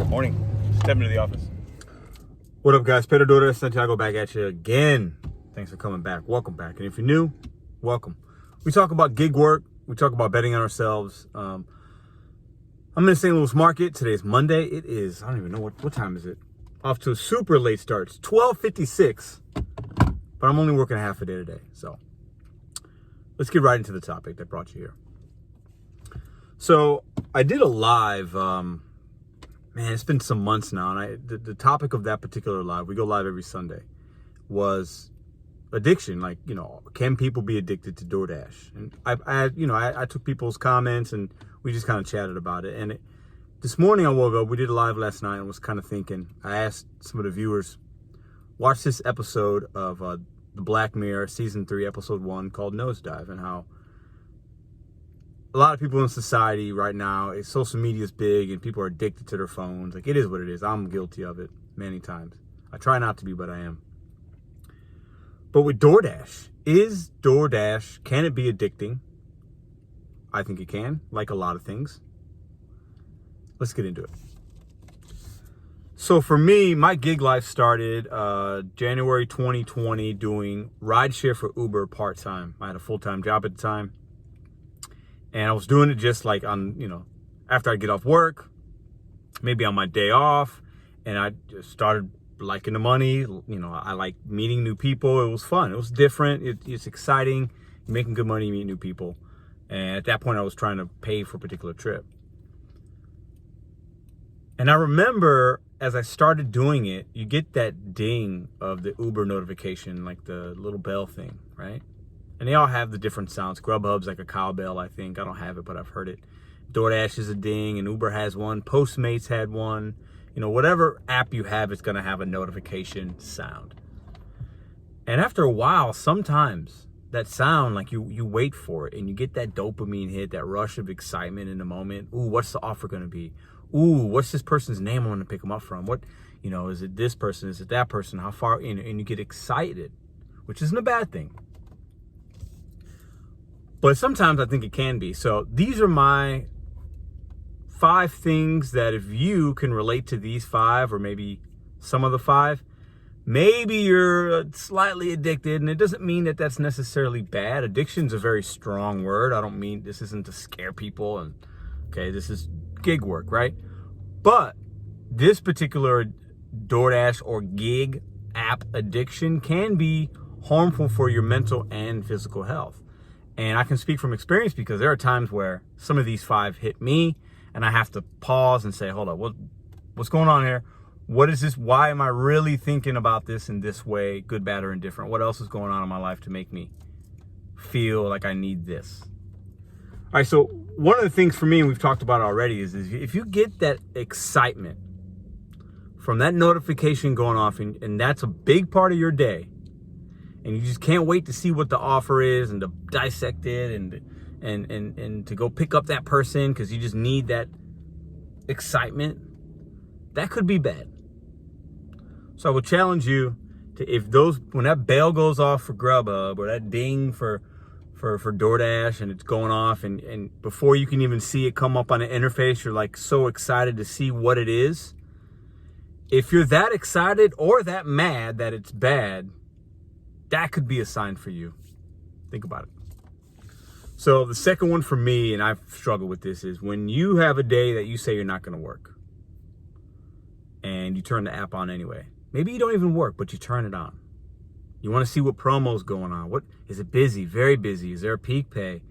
Morning. Stepping to the office. What up, guys? Pedro DoorDash Santiago back at you again. Thanks for coming back. Welcome back. And if you're new, welcome. We talk about gig work. We talk about betting on ourselves. I'm in the St. Louis market. Today's Monday. It is, I don't even know what time is it. Off to a super late start. It's 12:56. But I'm only working half a day today. So let's get right into the topic that brought you here. So I did a live, man, it's been some months now. And the topic of that particular live, we go live every Sunday, was addiction. Like, can people be addicted to DoorDash? And I took people's comments and we just kind of chatted about it. And this morning I woke up, we did a live last night and was kind of thinking, I asked some of the viewers, watch this episode of The Black Mirror, season 3, episode 1, called Nosedive, and how a lot of people in society right now, social media is big and people are addicted to their phones. Like, it is what it is. I'm guilty of it many times. I try not to be, but I am. But with DoorDash, can it be addicting? I think it can, like a lot of things. Let's get into it. So for me, my gig life started January 2020 doing rideshare for Uber part-time. I had a full-time job at the time. And I was doing it just like on, after I get off work, maybe on my day off. And I just started liking the money. I like meeting new people. It was fun. It was different. It's exciting. You're making good money, you meet new people. And at that point, I was trying to pay for a particular trip. And I remember as I started doing it, you get that ding of the Uber notification, like the little bell thing, right? And they all have the different sounds. Grubhub's like a cowbell, I think. I don't have it, but I've heard it. DoorDash is a ding, and Uber has one. Postmates had one. Whatever app you have, it's going to have a notification sound. And after a while, sometimes that sound, like you wait for it, and you get that dopamine hit, that rush of excitement in the moment. Ooh, what's the offer going to be? Ooh, what's this person's name I want to pick them up from? What, is it this person? Is it that person? How far? And you get excited, which isn't a bad thing. But sometimes I think it can be. So these are my 5 things that if you can relate to these 5, or maybe some of the 5, maybe you're slightly addicted. And it doesn't mean that that's necessarily bad. Addiction's a very strong word. I don't mean, this isn't to scare people. And okay, this is gig work, right? But this particular DoorDash or gig app addiction can be harmful for your mental and physical health. And I can speak from experience because there are times where some of these 5 hit me and I have to pause and say, hold up, what's going on here? What is this? Why am I really thinking about this in this way, good, bad, or indifferent? What else is going on in my life to make me feel like I need this? All right, so one of the things for me, and we've talked about it already, is if you get that excitement from that notification going off, and that's a big part of your day, and you just can't wait to see what the offer is and to dissect it and to go pick up that person because you just need that excitement, that could be bad. So I would challenge you to, when that bell goes off for Grubhub or that ding for DoorDash and it's going off and before you can even see it come up on the interface, you're like so excited to see what it is. If you're that excited or that mad that it's bad, that could be a sign for you. Think about it. So the second one for me, and I've struggled with this, is when you have a day that you say you're not going to work and you turn the app on anyway. Maybe you don't even work, but you turn it on. You want to see what promo's going on. What is it? Busy, very busy. Is there a peak pay?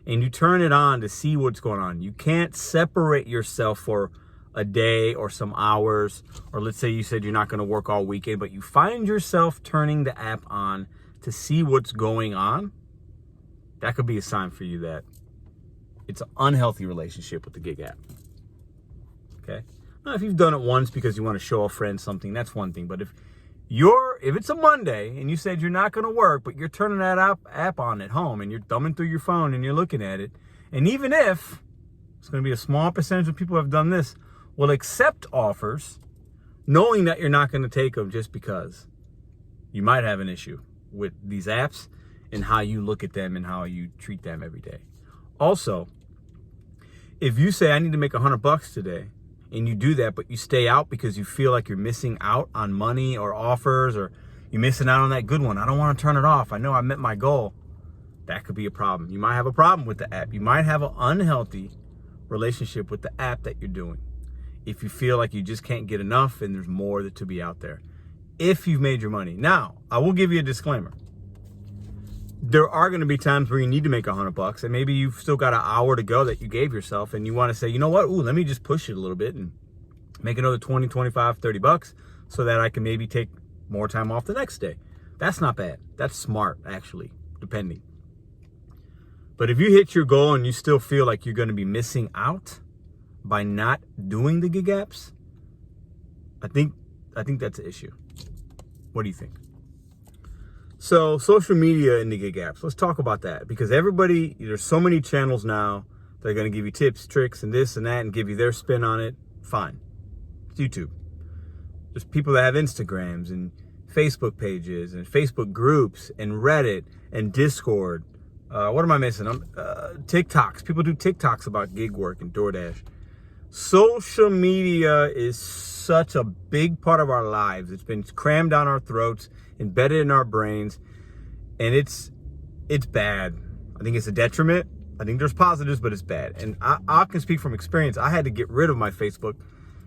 And you turn it on to see what's going on. You can't separate yourself for a day or some hours, or let's say you said you're not going to work all weekend, but you find yourself turning the app on to see what's going on. That could be a sign for you that it's an unhealthy relationship with the gig app. Okay. Now, if you've done it once because you want to show a friend something, that's one thing. But if it's a Monday and you said you're not going to work, but you're turning that app on at home and you're thumbing through your phone and you're looking at it, and even if it's going to be a small percentage of people who have done this, will accept offers knowing that you're not going to take them just because you might have an issue with these apps and how you look at them and how you treat them every day. Also, if you say, I need to make $100 today, and you do that, but you stay out because you feel like you're missing out on money or offers, or you're missing out on that good one. I don't want to turn it off. I know I met my goal. That could be a problem. You might have a problem with the app. You might have an unhealthy relationship with the app that you're doing. If you feel like you just can't get enough and there's more to be out there. If you've made your money. Now, I will give you a disclaimer. There are going to be times where you need to make $100 and maybe you've still got an hour to go that you gave yourself and you want to say, you know what? Ooh, let me just push it a little bit and make another 20, 25, $30 so that I can maybe take more time off the next day. That's not bad. That's smart, actually, depending. But if you hit your goal and you still feel like you're going to be missing out by not doing the gig apps, I think that's an issue. What do you think? So social media and the gig apps, let's talk about that, because there's so many channels now that are going to give you tips, tricks, and this and that and give you their spin on it. Fine. It's YouTube. There's people that have Instagrams and Facebook pages and Facebook groups and Reddit and Discord. What am I missing? TikToks. People do TikToks about gig work and DoorDash. Social media is such a big part of our lives. It's been crammed down our throats, embedded in our brains, and it's bad. I think it's a detriment. I think there's positives, but it's bad. And I can speak from experience. I had to get rid of my Facebook.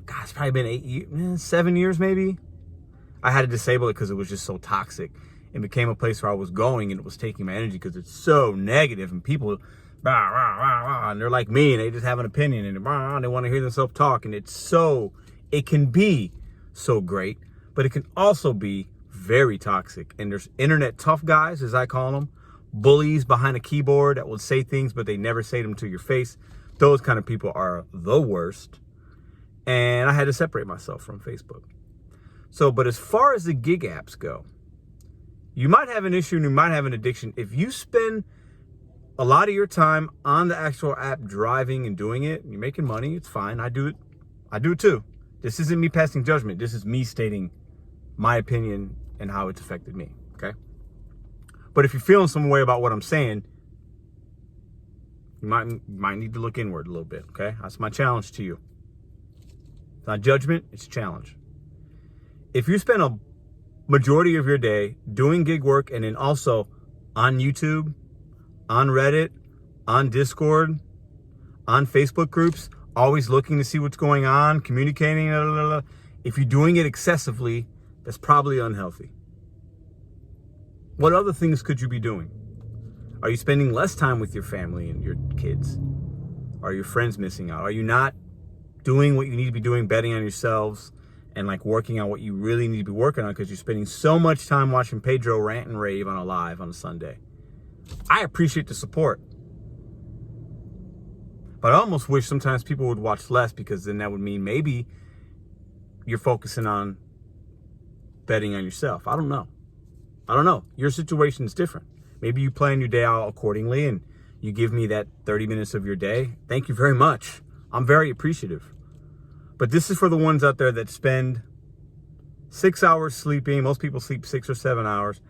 God, it's probably been 7 years maybe. I had to disable it because it was just so toxic. It became a place where I was going and it was taking my energy because it's so negative and people, rah, rah, rah, rah, and they're like me and they just have an opinion and they want to hear themselves talk. And it can be so great, but it can also be very toxic. And there's internet tough guys, as I call them, bullies behind a keyboard that will say things, but they never say them to your face. Those kind of people are the worst. And I had to separate myself from Facebook. So, but as far as the gig apps go, you might have an issue and you might have an addiction. If you spend a lot of your time on the actual app driving and doing it, and you're making money, it's fine. I do it too. This isn't me passing judgment. This is me stating my opinion and how it's affected me, okay? But if you're feeling some way about what I'm saying, you might need to look inward a little bit, okay? That's my challenge to you. It's not judgment, it's a challenge. If you spend a majority of your day doing gig work and then also on YouTube, on Reddit, on Discord, on Facebook groups, always looking to see what's going on, communicating, if you're doing it excessively, that's probably unhealthy. What other things could you be doing? Are you spending less time with your family and your kids? Are your friends missing out? Are you not doing what you need to be doing, betting on yourselves, and like working on what you really need to be working on because you're spending so much time watching Pedro rant and rave on a live on a Sunday? I appreciate the support. But I almost wish sometimes people would watch less, because then that would mean maybe you're focusing on betting on yourself. I don't know. Your situation is different. Maybe you plan your day out accordingly and you give me that 30 minutes of your day. Thank you very much. I'm very appreciative. But this is for the ones out there that spend 6 hours sleeping. Most people sleep 6 or 7 hours.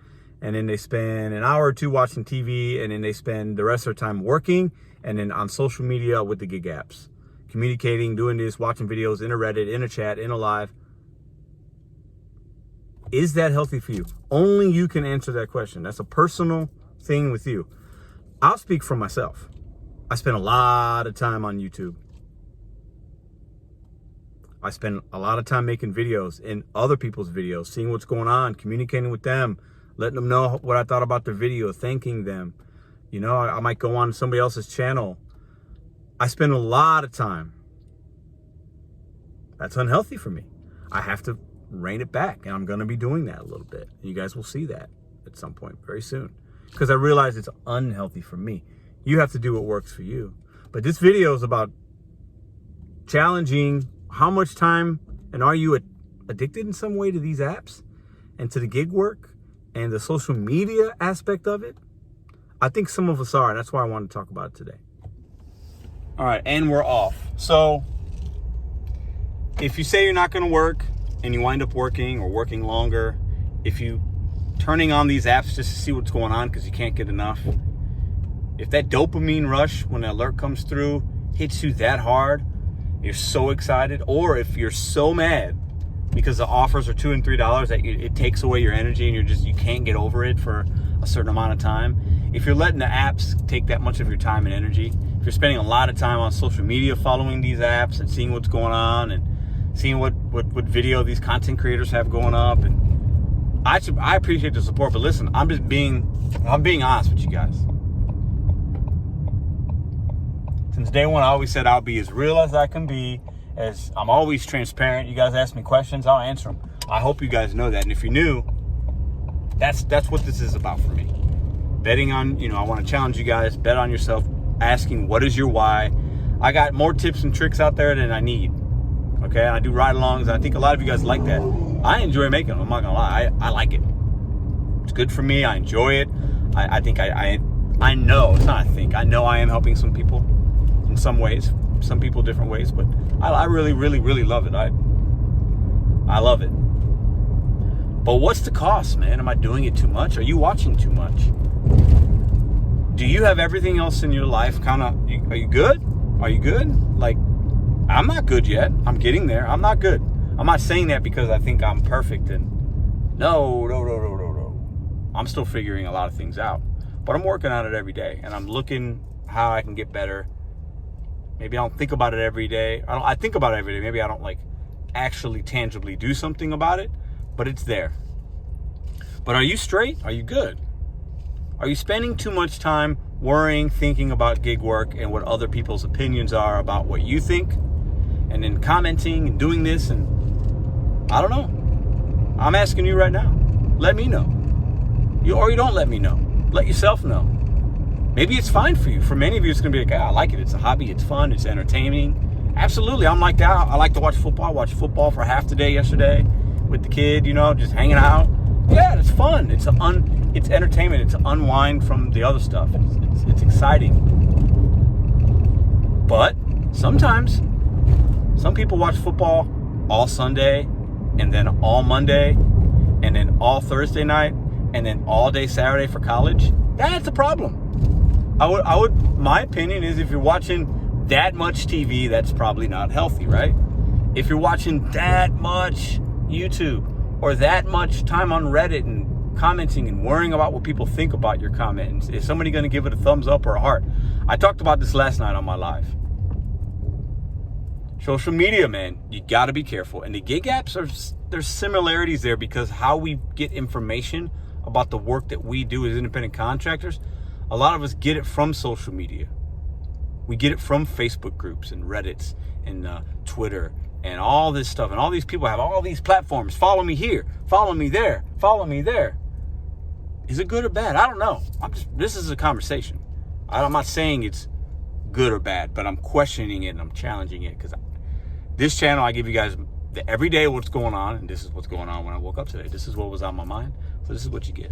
And then they spend an hour or two watching TV. And then they spend the rest of their time working. And then on social media with the gig apps. Communicating, doing this, watching videos in a Reddit, in a chat, in a live. Is that healthy for you? Only you can answer that question. That's a personal thing with you. I'll speak for myself. I spend a lot of time on YouTube. I spend a lot of time making videos in other people's videos, seeing what's going on, communicating with them, letting them know what I thought about their video, thanking them. You know, I might go on somebody else's channel. I spend a lot of time. That's unhealthy for me. I have to rein it back, and I'm going to be doing that a little bit. You guys will see that at some point very soon, because I realize it's unhealthy for me. You have to do what works for you. But this video is about challenging how much time, and are you addicted in some way to these apps and to the gig work and the social media aspect of it? I think some of us are, and that's why I want to talk about it today. All right, and we're off. So if you say you're not going to work and you wind up working or working longer, if you turning on these apps just to see what's going on because you can't get enough, if that dopamine rush when the alert comes through hits you that hard, you're so excited, or if you're so mad because the offers are $2 and $3 that it takes away your energy and you can't get over it for a certain amount of time. If you're letting the apps take that much of your time and energy, if you're spending a lot of time on social media following these apps and seeing what's going on and seeing what video these content creators have going up, and I appreciate the support, but listen, I'm being honest with you guys. Since day one, I always said I'll be as real as I can be. As I'm always transparent. You guys ask me questions, I'll answer them. I hope you guys know that. And if you're new, that's what this is about for me. Betting on, I want to challenge you guys. Bet on yourself. Asking, what is your why? I got more tips and tricks out there than I need. Okay, I do ride-alongs. I think a lot of you guys like that. I enjoy making them. I'm not gonna lie. I like it. It's good for me. I enjoy it. I think I know. It's not I think. I know I am helping some people in some ways. Some people different ways, but I really, really, really love it. I love it. But what's the cost, man? Am I doing it too much? Are you watching too much? Do you have everything else in your life are you good? Are you good? Like, I'm not good yet. I'm getting there. I'm not good. I'm not saying that because I think I'm perfect, and no. I'm still figuring a lot of things out, but I'm working on it every day, and I'm looking how I can get better. Maybe I don't think about it every day. I think about it every day. Maybe I don't actually tangibly do something about it, but it's there. But are you straight? Are you good? Are you spending too much time worrying, thinking about gig work and what other people's opinions are about what you think, and then commenting and doing this? And I don't know. I'm asking you right now. Let me know. Or you don't let me know. Let yourself know. Maybe it's fine for you. For many of you, it's going to be like, I like it. It's a hobby. It's fun. It's entertaining. Absolutely. I'm like that. I like to watch football. I watched football for half the day yesterday with the kid, just hanging out. Yeah, it's fun. It's entertainment. It's unwind from the other stuff. It's exciting. But sometimes some people watch football all Sunday and then all Monday and then all Thursday night and then all day Saturday for college. That's a problem. My opinion is, if you're watching that much TV, that's probably not healthy, right? If you're watching that much YouTube or that much time on Reddit and commenting and worrying about what people think about your comment, is somebody going to give it a thumbs up or a heart? I talked about this last night on my live. Social media, man, you got to be careful. And the gig apps, there's similarities there, because how we get information about the work that we do as independent contractors, a lot of us get it from social media. We get it from Facebook groups and Reddits and Twitter and all this stuff. And all these people have all these platforms. Follow me here. Follow me there. Follow me there. Is it good or bad? I don't know. This is a conversation. I'm not saying it's good or bad, but I'm questioning it and I'm challenging it, because this channel, I give you guys every day what's going on. And this is what's going on when I woke up today. This is what was on my mind. So this is what you get.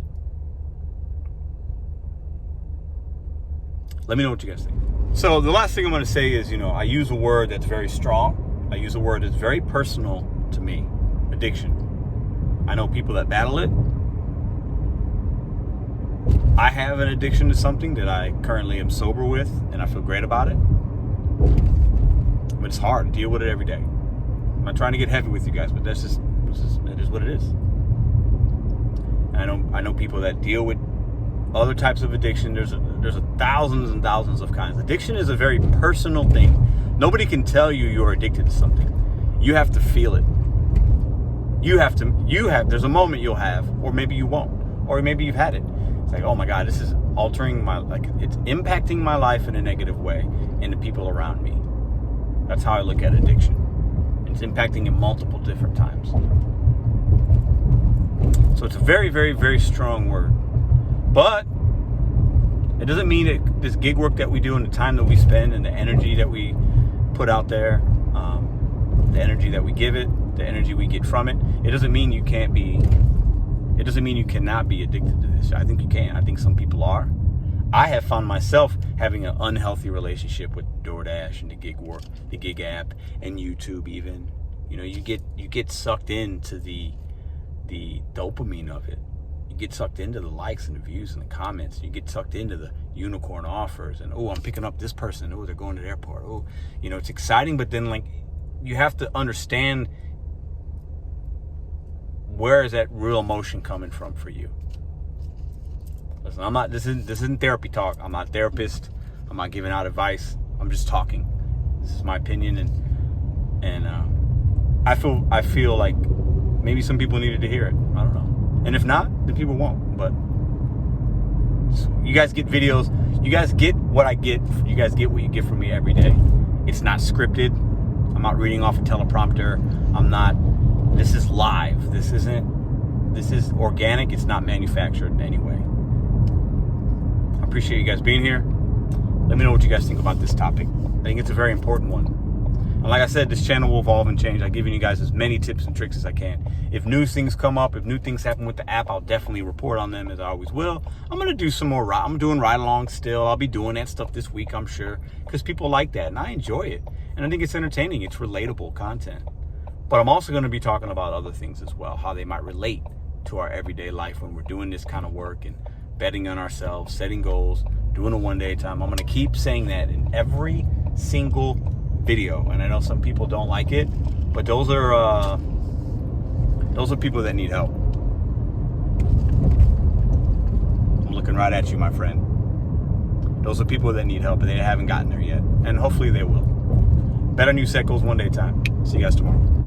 Let me know what you guys think. So the last thing I'm going to say is, I use a word that's very strong. I use a word that's very personal to me. Addiction. I know people that battle it. I have an addiction to something that I currently am sober with, and I feel great about it. But it's hard to deal with it every day. I'm not trying to get heavy with you guys, but it is what it is. And I know people that deal with other types of addiction. There's thousands and thousands of kinds. Addiction is a very personal thing. Nobody can tell you you're addicted to something. You have to feel it. There's a moment you'll have, or maybe you won't, or maybe you've had it. It's like, oh my God, this is altering it's impacting my life in a negative way and the people around me. That's how I look at addiction. It's impacting in multiple different times. So it's a very, very, very strong word. But it doesn't mean that this gig work that we do and the time that we spend and the energy that we put out there, the energy that we give it, the energy we get from it, it doesn't mean you cannot be addicted to this. I think you can. I think some people are. I have found myself having an unhealthy relationship with DoorDash and the gig work, the gig app, and YouTube even. You get sucked into the dopamine of it. You get sucked into the likes and the views and the comments. You get sucked into unicorn offers, and oh, I'm picking up this person, oh, they're going to the airport, oh, you know, it's exciting, but then like you have to understand, where is that real emotion coming from for you? Listen, I'm not, this isn't therapy talk. I'm not a therapist. I'm not giving out advice. I'm just talking. This is my opinion, and I feel like maybe some people needed to hear it. I don't know. And if not, then people won't. But you guys get videos. You guys get what I get. You guys get what you get from me every day. It's not scripted. I'm not reading off a teleprompter. I'm not. This is live. This is organic. It's not manufactured in any way. I appreciate you guys being here. Let me know what you guys think about this topic. I think it's a very important one. And like I said, this channel will evolve and change. I'm giving you guys as many tips and tricks as I can. If new things come up, if new things happen with the app, I'll definitely report on them, as I always will. I'm going to do some more. I'm doing ride-along still. I'll be doing that stuff this week, I'm sure, because people like that, and I enjoy it. And I think it's entertaining. It's relatable content. But I'm also going to be talking about other things as well, how they might relate to our everyday life when we're doing this kind of work and betting on ourselves, setting goals, doing a one day at a time. I'm going to keep saying that in every single video. And I know some people don't like it, but those are people that need help. I'm looking right at you, my friend. Those are people that need help, and they haven't gotten there yet. And hopefully they will. Bet on you, set goals one day at a time. See you guys tomorrow.